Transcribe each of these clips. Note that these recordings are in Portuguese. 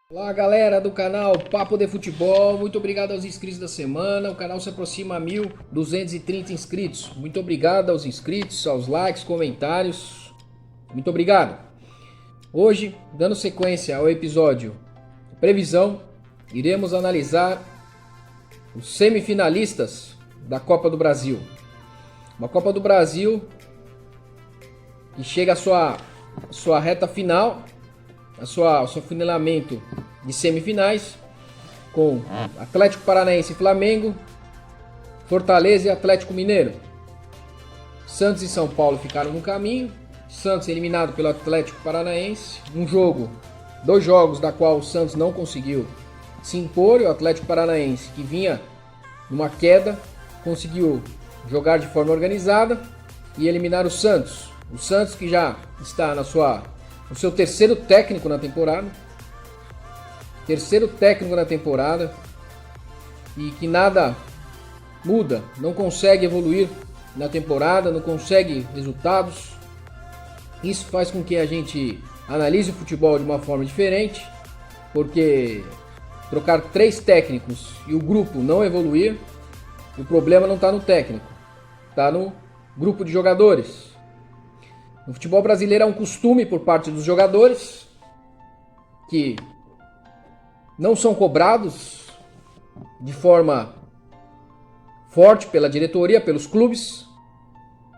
Olá galera do canal Papo de Futebol, muito obrigado aos inscritos da semana. O canal se aproxima a 1.230 inscritos. Muito obrigado aos inscritos, aos likes, comentários. Muito obrigado. Hoje, dando sequência ao episódio Previsão, iremos analisar os semifinalistas da Copa do Brasil. Uma Copa do Brasil que chega à sua reta final, ao seu funilamento de semifinais, com Atlético Paranaense e Flamengo, Fortaleza e Atlético Mineiro. Santos e São Paulo ficaram no caminho. Santos eliminado pelo Atlético Paranaense. Dois jogos da qual o Santos não conseguiu se impor, e o Atlético Paranaense, que vinha numa queda, conseguiu jogar de forma organizada e eliminar o Santos. O Santos, que já está no seu terceiro técnico na temporada. E que nada muda, não consegue evoluir na temporada, não consegue resultados. Isso faz com que a gente analise o futebol de uma forma diferente, porque trocar 3 técnicos e o grupo não evoluir, o problema não está no técnico, está no grupo de jogadores. No futebol brasileiro é um costume por parte dos jogadores que não são cobrados de forma forte pela diretoria, pelos clubes,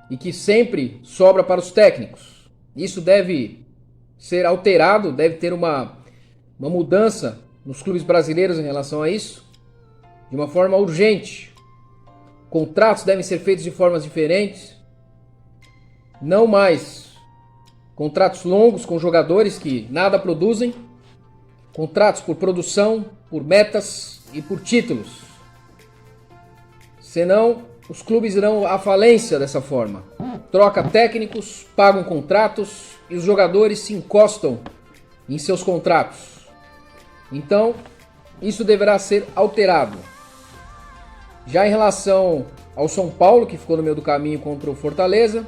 e que sempre sobra para os técnicos. Isso deve ser alterado, deve ter uma mudança nos clubes brasileiros em relação a isso, de uma forma urgente. Contratos devem ser feitos de formas diferentes. Não mais contratos longos com jogadores que nada produzem. Contratos por produção, por metas e por títulos. Senão, os clubes irão à falência dessa forma. Troca técnicos, pagam contratos e os jogadores se encostam em seus contratos. Então, isso deverá ser alterado. Já em relação ao São Paulo, que ficou no meio do caminho contra o Fortaleza,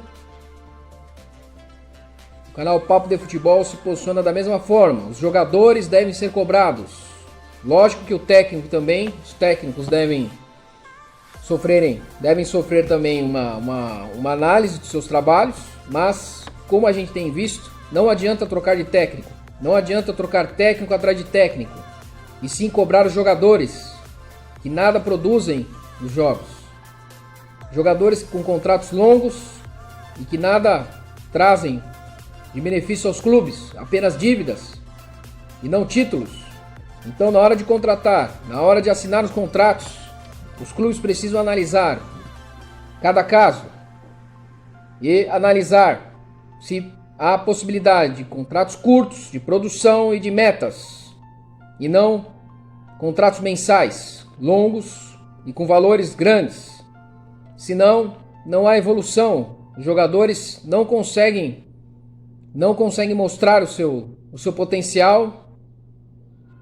o canal Papo de Futebol se posiciona da mesma forma. Os jogadores devem ser cobrados. Lógico que os técnicos devem sofrer também uma análise dos seus trabalhos, mas como a gente tem visto, não adianta trocar de técnico. Não adianta trocar técnico atrás de técnico, e sim cobrar os jogadores que nada produzem nos jogos. Jogadores com contratos longos e que nada trazem de benefício aos clubes, apenas dívidas e não títulos. Então, na hora de contratar, na hora de assinar os contratos, os clubes precisam analisar cada caso e analisar se há possibilidade de contratos curtos, de produção e de metas, e não contratos mensais, longos e com valores grandes. Senão, não há evolução. Os jogadores não conseguem mostrar o seu potencial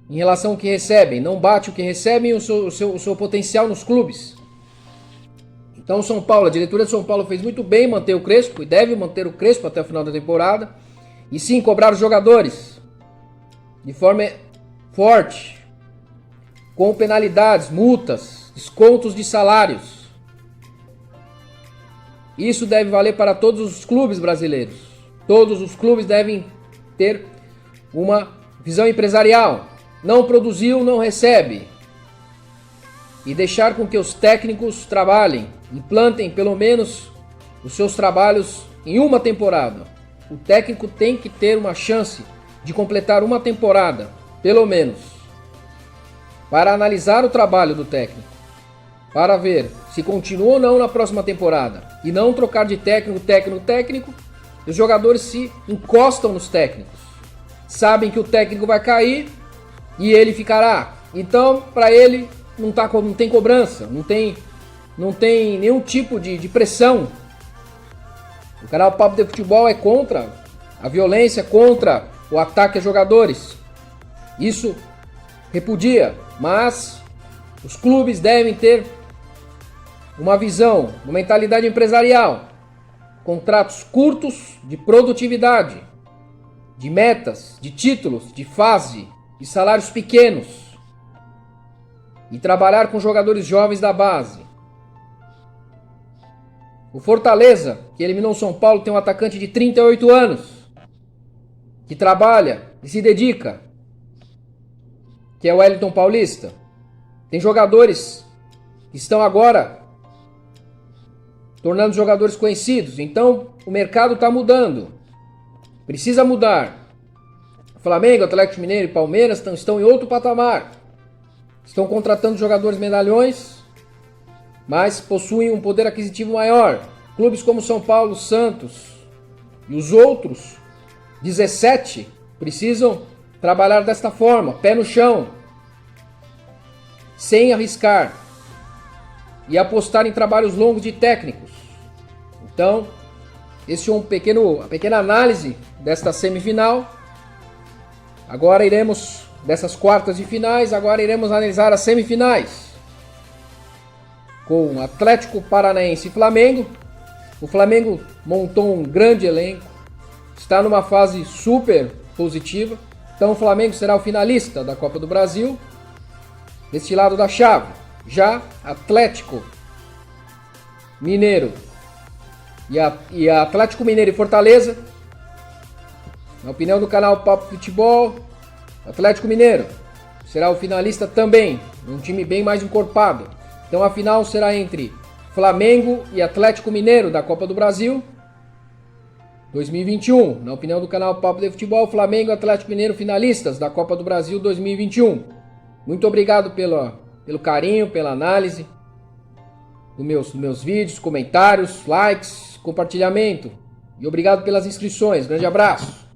em relação ao que recebem. Não bate o que recebem e o seu potencial nos clubes. Então o São Paulo, a diretoria de São Paulo fez muito bem manter o Crespo, e deve manter o Crespo até o final da temporada. E sim cobrar os jogadores de forma forte, com penalidades, multas, descontos de salários. Isso deve valer para todos os clubes brasileiros. Todos os clubes devem ter uma visão empresarial. Não produziu, não recebe. E deixar com que os técnicos trabalhem, implantem pelo menos os seus trabalhos em uma temporada. O técnico tem que ter uma chance de completar uma temporada, pelo menos, para analisar o trabalho do técnico, para ver se continua ou não na próxima temporada, e não trocar de técnico. Os jogadores se encostam nos técnicos, sabem que o técnico vai cair e ele ficará. Então, para ele não tem cobrança, não tem nenhum tipo de pressão. O canal Papo de Futebol é contra a violência, contra o ataque a jogadores. Isso repudia, mas os clubes devem ter uma visão, uma mentalidade empresarial. Contratos curtos de produtividade, de metas, de títulos, de fase, e salários pequenos e trabalhar com jogadores jovens da base. O Fortaleza, que eliminou o São Paulo, tem um atacante de 38 anos que trabalha e se dedica, que é o Wellington Paulista. Tem jogadores que estão agora tornando jogadores conhecidos. Então o mercado está mudando. Precisa mudar. Flamengo, Atlético Mineiro e Palmeiras estão em outro patamar. Estão contratando jogadores medalhões, mas possuem um poder aquisitivo maior. Clubes como São Paulo, Santos e os outros 17 precisam trabalhar desta forma, pé no chão, sem arriscar e apostar em trabalhos longos de técnicos. Então, esse é uma pequena análise desta semifinal. Agora iremos, dessas quartas de finais, agora iremos analisar as semifinais. Com Atlético Paranaense e Flamengo. O Flamengo montou um grande elenco, está numa fase super positiva. Então o Flamengo será o finalista da Copa do Brasil, deste lado da chave. Já Atlético Mineiro e Atlético Mineiro e Fortaleza, na opinião do canal Papo Futebol, Atlético Mineiro será o finalista também, um time bem mais encorpado. Então a final será entre Flamengo e Atlético Mineiro da Copa do Brasil 2021. Na opinião do canal Papo de Futebol, Flamengo e Atlético Mineiro finalistas da Copa do Brasil 2021. Muito obrigado pelo carinho, pela análise dos meus vídeos, comentários, likes, compartilhamento. E obrigado pelas inscrições. Grande abraço.